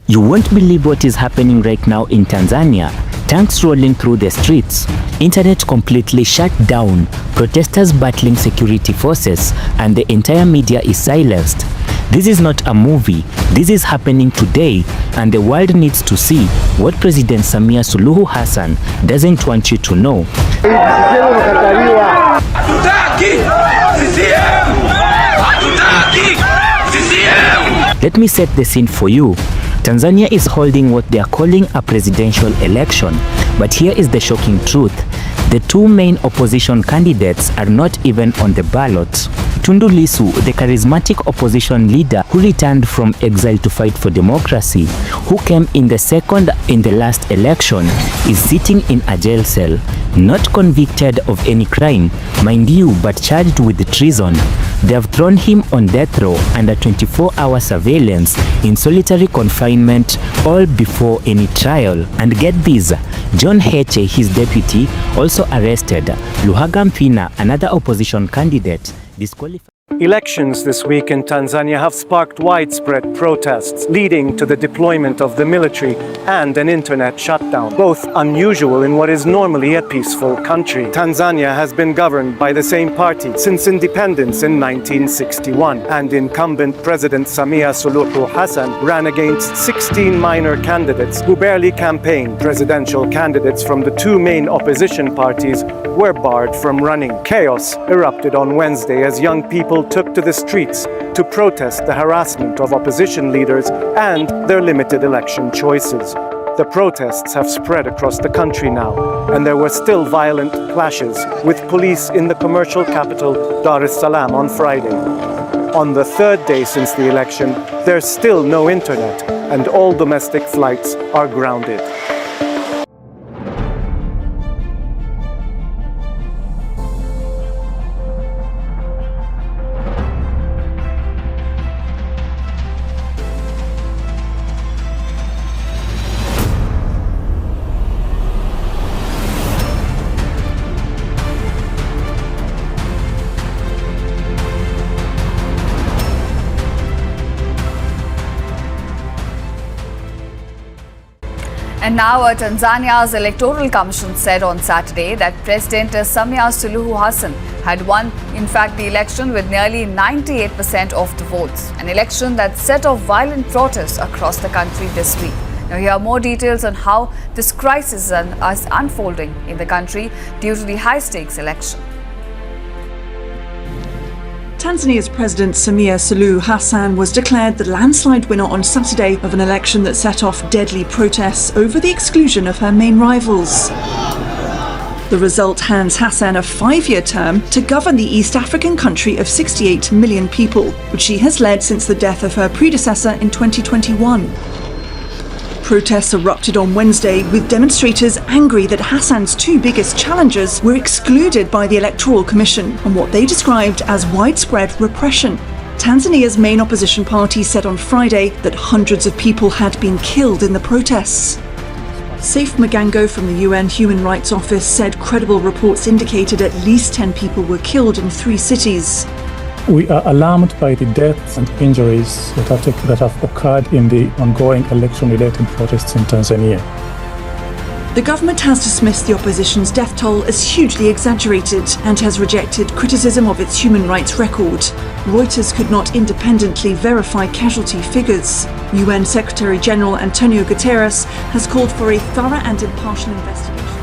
You won't believe what is happening right now in Tanzania. Tanks rolling through the streets, internet completely shut down, protesters battling security forces, and the entire media is silenced. This is not a movie. This is happening today, and the world needs to see what President Samia Suluhu Hassan doesn't want you to know. Let me set the scene for you. Tanzania is holding what they are calling a presidential election, but here is the shocking truth. The two main opposition candidates are not even on the ballot. Tundu Lissu, the charismatic opposition leader who returned from exile to fight for democracy, who came in the second in the last election, is sitting in a jail cell, not convicted of any crime, mind you, but charged with treason. They have thrown him on death row under 24-hour surveillance in solitary confinement, all before any trial. And get this, John Heche, his deputy, also arrested. Luhaga Mpina, another opposition candidate, disqualified. Elections this week in Tanzania have sparked widespread protests, leading to the deployment of the military and an internet shutdown, both unusual in what is normally a peaceful country. Tanzania has been governed by the same party since independence in 1961, and incumbent President Samia Suluhu Hassan ran against 16 minor candidates who barely campaigned. Presidential candidates from the two main opposition parties were barred from running. Chaos erupted on Wednesday as young people took to the streets to protest the harassment of opposition leaders and their limited election choices. The protests have spread across the country now, and there were still violent clashes with police in the commercial capital, Dar es Salaam, on Friday. On the third day since the election, there's still no internet, and all domestic flights are grounded. And now Tanzania's Electoral Commission said on Saturday that President Samia Suluhu Hassan had won, in fact, the election with nearly 98% of the votes. An election that set off violent protests across the country this week. Now here are more details on how this crisis is unfolding in the country due to the high-stakes election. Tanzania's President Samia Suluhu Hassan was declared the landslide winner on Saturday of an election that set off deadly protests over the exclusion of her main rivals. The result hands Hassan a 5-year term to govern the East African country of 68 million people, which she has led since the death of her predecessor in 2021. Protests erupted on Wednesday, with demonstrators angry that Hassan's two biggest challengers were excluded by the Electoral Commission on what they described as widespread repression. Tanzania's main opposition party said on Friday that hundreds of people had been killed in the protests. Saif Magango from the UN Human Rights Office said credible reports indicated at least 10 people were killed in 3 cities. We are alarmed by the deaths and injuries that have occurred in the ongoing election-related protests in Tanzania. The government has dismissed the opposition's death toll as hugely exaggerated and has rejected criticism of its human rights record. Reuters could not independently verify casualty figures. UN Secretary-General Antonio Guterres has called for a thorough and impartial investigation.